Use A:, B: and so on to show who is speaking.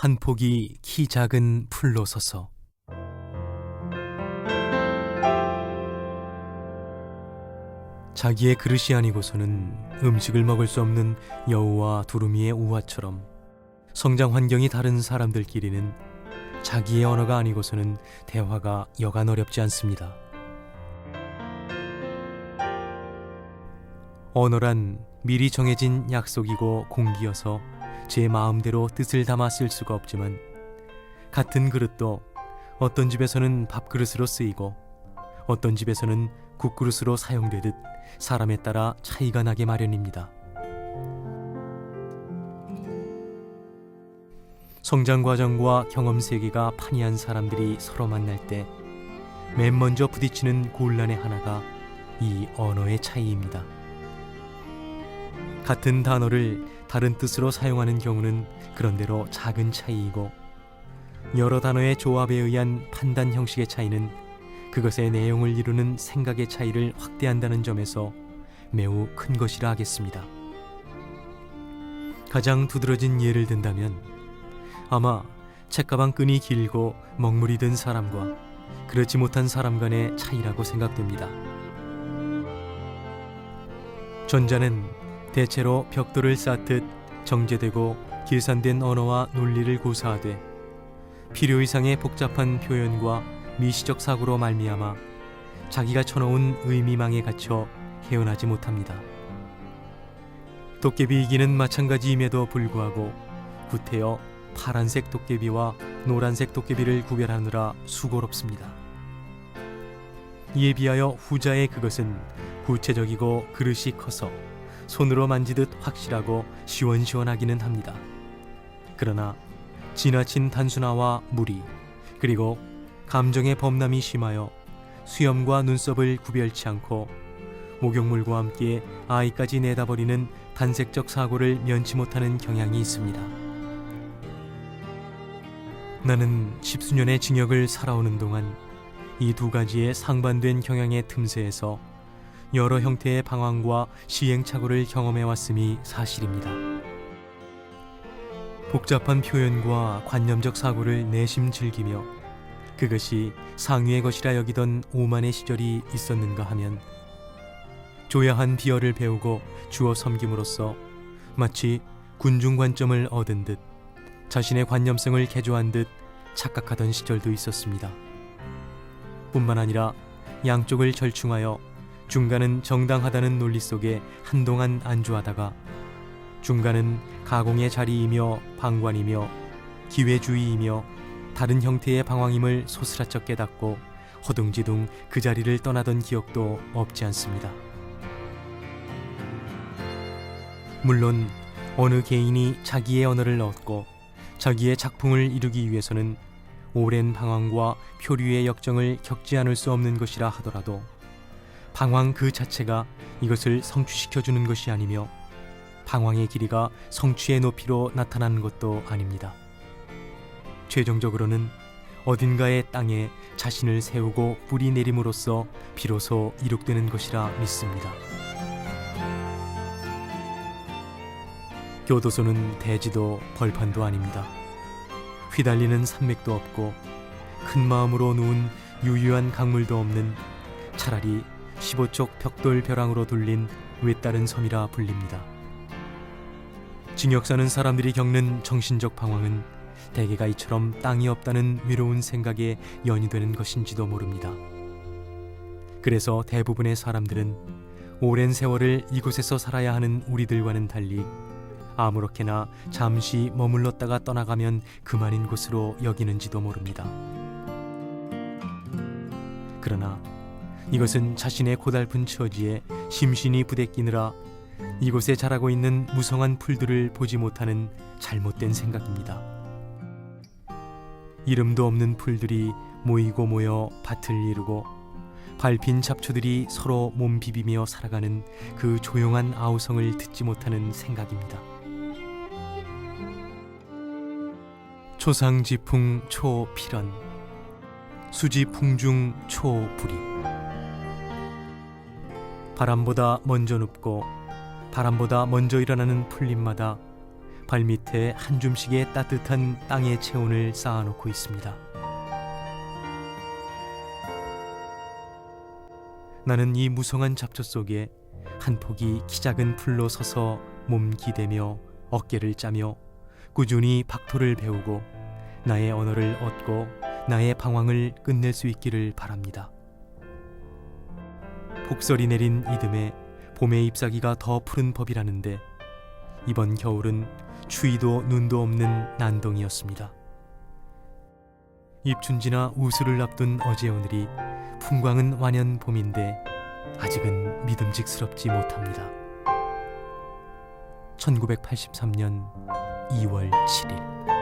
A: 한 폭이 키 작은 풀로 서서. 자기의 그릇이 아니고서는 음식을 먹을 수 없는 여우와 두루미의 우화처럼 성장 환경이 다른 사람들끼리는 자기의 언어가 아니고서는 대화가 여간 어렵지 않습니다. 언어란 미리 정해진 약속이고 공기여서 제 마음대로 뜻을 담아 쓸 수가 없지만, 같은 그릇도 어떤 집에서는 밥그릇으로 쓰이고 어떤 집에서는 국그릇으로 사용되듯 사람에 따라 차이가 나게 마련입니다. 성장 과정과 경험 세계가 판이한 사람들이 서로 만날 때 맨 먼저 부딪히는 곤란의 하나가 이 언어의 차이입니다. 같은 단어를 다른 뜻으로 사용하는 경우는 그런대로 작은 차이이고, 여러 단어의 조합에 의한 판단 형식의 차이는 그것의 내용을 이루는 생각의 차이를 확대한다는 점에서 매우 큰 것이라 하겠습니다. 가장 두드러진 예를 든다면 아마 책가방 끈이 길고 먹물이 든 사람과 그렇지 못한 사람 간의 차이라고 생각됩니다. 전자는 대체로 벽돌을 쌓듯 정제되고 계산된 언어와 논리를 고사하되 필요 이상의 복잡한 표현과 미시적 사고로 말미암아 자기가 쳐놓은 의미망에 갇혀 헤어나지 못합니다. 도깨비이기는 마찬가지임에도 불구하고 구태여 파란색 도깨비와 노란색 도깨비를 구별하느라 수고롭습니다. 이에 비하여 후자의 그것은 구체적이고 그릇이 커서 손으로 만지듯 확실하고 시원시원하기는 합니다. 그러나 지나친 단순화와 무리, 그리고 감정의 범람이 심하여 수염과 눈썹을 구별치 않고 목욕물과 함께 아이까지 내다버리는 단색적 사고를 면치 못하는 경향이 있습니다. 나는 십수년의 징역을 살아오는 동안 이 두 가지의 상반된 경향의 틈새에서 여러 형태의 방황과 시행착오를 경험해왔음이 사실입니다. 복잡한 표현과 관념적 사고를 내심 즐기며 그것이 상위의 것이라 여기던 오만의 시절이 있었는가 하면, 조야한 비어를 배우고 주어 섬김으로써 마치 군중 관점을 얻은 듯 자신의 관념성을 개조한 듯 착각하던 시절도 있었습니다. 뿐만 아니라 양쪽을 절충하여 중간은 정당하다는 논리 속에 한동안 안주하다가 중간은 가공의 자리이며 방관이며 기회주의이며 다른 형태의 방황임을 소스라쳐 깨닫고 허둥지둥 그 자리를 떠나던 기억도 없지 않습니다. 물론 어느 개인이 자기의 언어를 얻고 자기의 작품을 이루기 위해서는 오랜 방황과 표류의 역정을 겪지 않을 수 없는 것이라 하더라도 방황 그 자체가 이것을 성취시켜주는 것이 아니며 방황의 길이가 성취의 높이로 나타나는 것도 아닙니다. 최종적으로는 어딘가의 땅에 자신을 세우고 뿌리 내림으로써 비로소 이룩되는 것이라 믿습니다. 교도소는 대지도 벌판도 아닙니다. 휘달리는 산맥도 없고 큰 마음으로 누운 유유한 강물도 없는 차라리 15쪽 벽돌 벼랑으로 둘린 외다른 섬이라 불립니다. 징역 사는 사람들이 겪는 정신적 방황은 대개가 이처럼 땅이 없다는 외로운 생각에 연이되는 것인지도 모릅니다. 그래서 대부분의 사람들은 오랜 세월을 이곳에서 살아야 하는 우리들과는 달리 아무렇게나 잠시 머물렀다가 떠나가면 그만인 곳으로 여기는지도 모릅니다. 그러나 이것은 자신의 고달픈 처지에 심신이 부대끼느라 이곳에 자라고 있는 무성한 풀들을 보지 못하는 잘못된 생각입니다. 이름도 없는 풀들이 모이고 모여 밭을 이루고 밟힌 잡초들이 서로 몸 비비며 살아가는 그 조용한 아우성을 듣지 못하는 생각입니다. 초상지풍 초필연, 수지풍중 초불이. 바람보다 먼저 눕고 바람보다 먼저 일어나는 풀잎마다 발밑에 한 줌씩의 따뜻한 땅의 체온을 쌓아놓고 있습니다. 나는 이 무성한 잡초 속에 한 폭이 키 작은 풀로 서서 몸 기대며 어깨를 짜며 꾸준히 박토를 배우고 나의 언어를 얻고 나의 방황을 끝낼 수 있기를 바랍니다. 폭설이 내린 이듬해 봄의 잎사귀가 더 푸른 법이라는데 이번 겨울은 추위도 눈도 없는 난동이었습니다. 입춘지나 우수를 앞둔 어제 오늘이 풍광은 완연 봄인데 아직은 믿음직스럽지 못합니다. 1983년 2월 7일